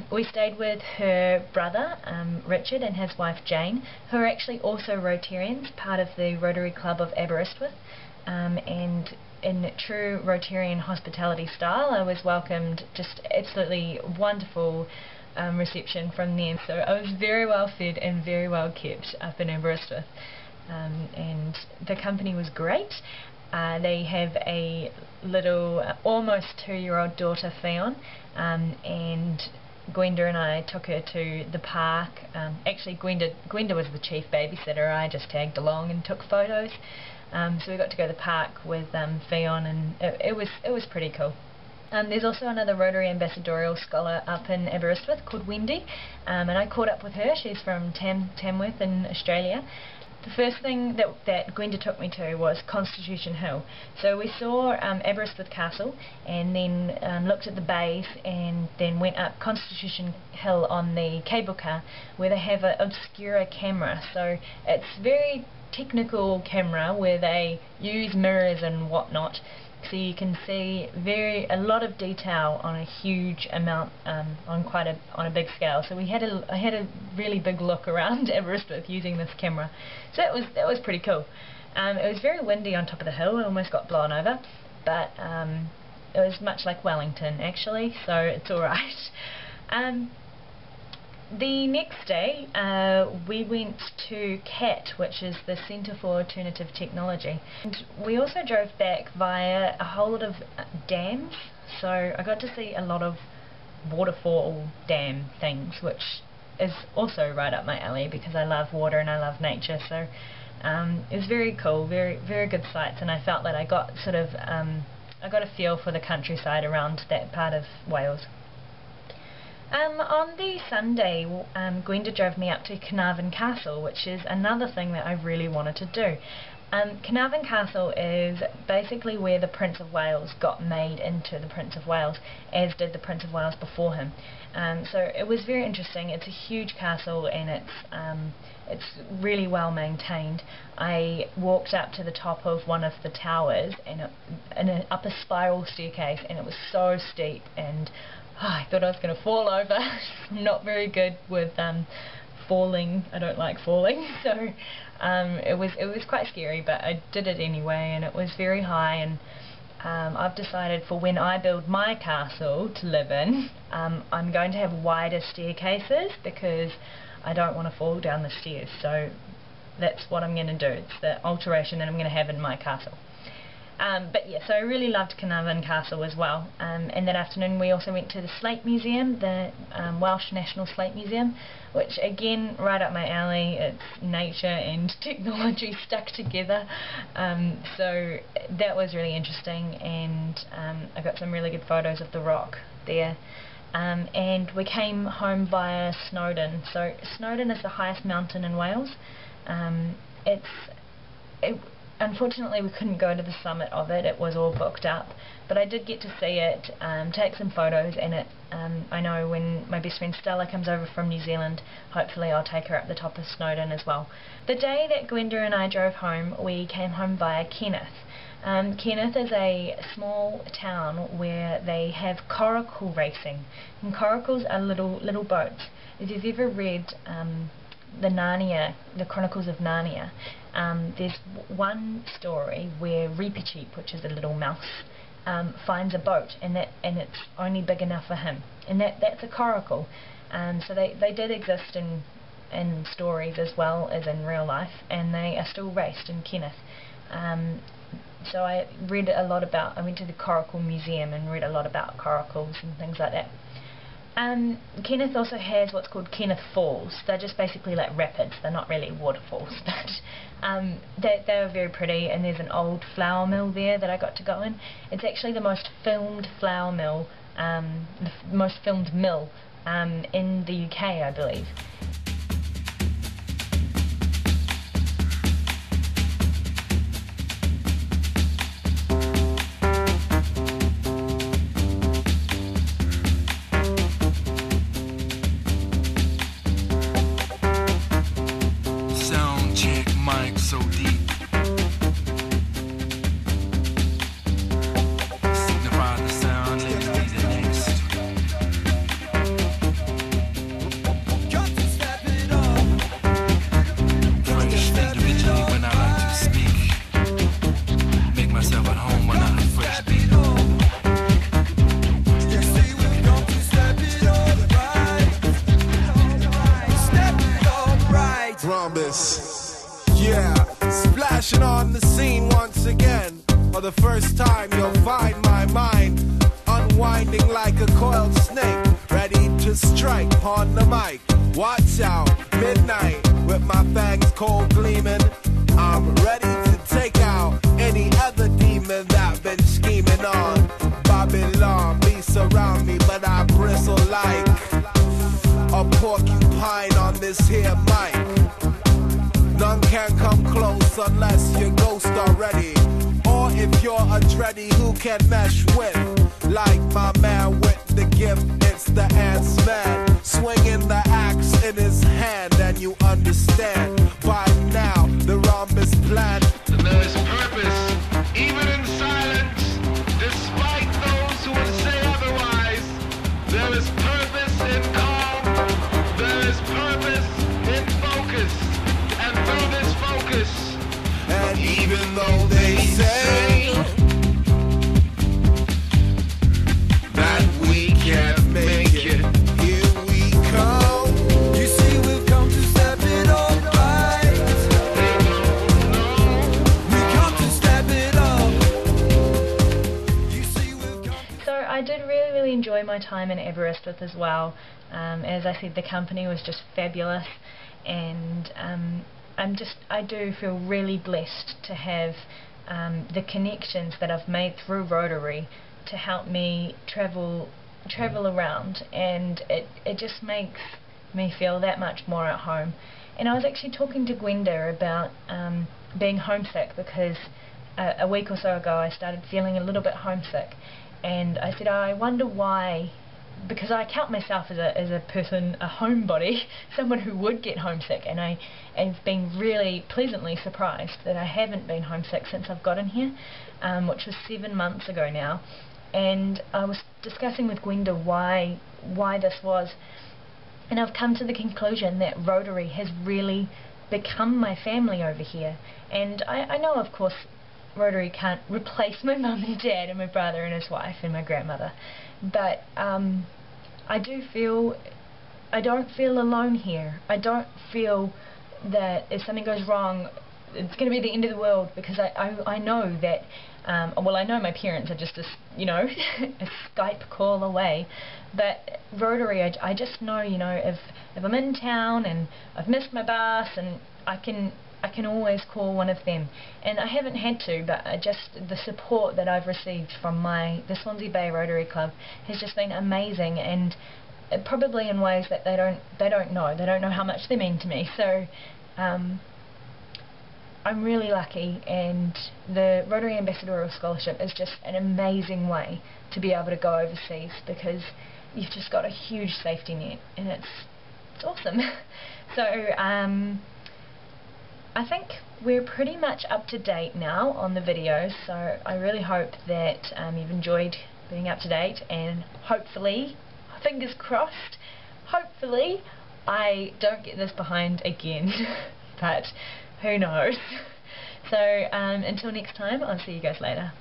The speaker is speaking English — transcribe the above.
We stayed with her brother, Richard, and his wife Jane, who are actually also Rotarians, part of the Rotary Club of Aberystwyth, and in true Rotarian hospitality style, I was welcomed, just absolutely wonderful reception from them. So I was very well fed and very well kept up in Aberystwyth, and the company was great. They have a little, almost 2-year-old daughter, Fionn, and Gwenda and I took her to the park. Actually, Gwenda was the chief babysitter. I just tagged along and took photos. So we got to go to the park with Fionn, and it was pretty cool. There's also another Rotary Ambassadorial Scholar up in Aberystwyth called Wendy, and I caught up with her. She's from Tamworth in Australia. The first thing that Gwenda took me to was Constitution Hill. So we saw Aberystwyth Castle, and then looked at the bays, and then went up Constitution Hill on the cable car, where they have an obscura camera. So it's very technical camera where they use mirrors and whatnot, so you can see a lot of detail on a huge amount, on a big scale. So I had a really big look around Aberystwyth using this camera. So that was pretty cool. It was very windy on top of the hill. I almost got blown over, but it was much like Wellington actually, so it's alright. The next day we went to CAT, which is the Centre for Alternative Technology, and we also drove back via a whole lot of dams. So I got to see a lot of waterfall dam things, which is also right up my alley because I love water and I love nature. So it was very cool, very good sights, and I felt that I got I got a feel for the countryside around that part of Wales. On the Sunday, Gwenda drove me up to Carnarvon Castle, which is another thing that I really wanted to do. Carnarvon Castle is basically where the Prince of Wales got made into the Prince of Wales, as did the Prince of Wales before him. So it was very interesting. It's a huge castle, and it's really well maintained. I walked up to the top of one of the towers, and up a spiral staircase, and it was so steep, and I thought I was going to fall over. I'm not very good with falling. I don't like falling, so it was quite scary, but I did it anyway, and it was very high. And I've decided for when I build my castle to live in, I'm going to have wider staircases because I don't want to fall down the stairs. So that's what I'm going to do. It's the alteration that I'm going to have in my castle. But yeah, so I really loved Carnarvon Castle as well. And that afternoon we also went to the Slate Museum, the Welsh National Slate Museum, which again, right up my alley. It's nature and technology stuck together. So that was really interesting, and I got some really good photos of the rock there. And we came home via Snowdon. So Snowdon is the highest mountain in Wales. Unfortunately, we couldn't go to the summit of it. It was all booked up, but I did get to see it, take some photos, and I know when my best friend Stella comes over from New Zealand, hopefully I'll take her up the top of Snowdon as well. The day that Gwenda and I drove home, we came home via Kenneth. Kenneth is a small town where they have coracle racing, and coracles are little boats. If you've ever read the Chronicles of Narnia, there's one story where Reepicheep, which is a little mouse, finds a boat, and it's only big enough for him, and that's a coracle. So they did exist in stories as well as in real life, and they are still raced in Kenneth. So I went to the Coracle Museum and read a lot about coracles and things like that. Kenneth also has what's called Kenneth Falls. They're just basically like rapids. They're not really waterfalls, but they were very pretty, and there's an old flour mill there that I got to go in. It's actually the most filmed flour mill, the most filmed mill in the UK, I believe. So deep. Signify the sound, let me be the next. the first time you'll find my mind unwinding like a coiled snake, ready to strike on the mic. Watch out, midnight, with my fangs cold gleaming. I'm ready to take out any other demon that been scheming on Babylon. Beasts surround me, but I bristle like a porcupine on this here mic. None can come close unless you're ghost already, or if you're a dready who can mesh with, like my man with the gift, it's the ants man, swinging the axe in his hand, and you understand by now the rhombus plan. And there is purpose, even in silence, despite those who would say otherwise. There is purpose in calm, there is purpose in focus, and through this focus, and even though they say that we can't make it, here we come. You see, we've come to step it up right. they don't know. We come to step it up. You see, we've come. So I did really enjoy my time in Aberystwyth as well. As I said, the company was just fabulous, and I do feel really blessed to have the connections that I've made through Rotary to help me travel around, and it just makes me feel that much more at home. And I was actually talking to Gwenda about being homesick, because a week or so ago I started feeling a little bit homesick, and I said, I wonder why, because I count myself as a person, a homebody, someone who would get homesick, and I've been really pleasantly surprised that I haven't been homesick since I've gotten here, which was 7 months ago now. And I was discussing with Gwenda why this was, and I've come to the conclusion that Rotary has really become my family over here. And I know, of course, Rotary can't replace my mum and dad and my brother and his wife and my grandmother, but I don't feel alone here. I don't feel that if something goes wrong it's going to be the end of the world, because I know that I know my parents are just a Skype call away, but Rotary, I just know, if I'm in town and I've missed my bus, and I can always call one of them. And I haven't had to, but just the support that I've received from the Swansea Bay Rotary Club has just been amazing, and probably in ways that they don't know how much they mean to me. So I'm really lucky, and the Rotary Ambassadorial Scholarship is just an amazing way to be able to go overseas, because you've just got a huge safety net, and it's awesome. So I think we're pretty much up to date now on the videos, so I really hope that you've enjoyed being up to date, and hopefully, fingers crossed, hopefully I don't get this behind again, but who knows. So until next time, I'll see you guys later.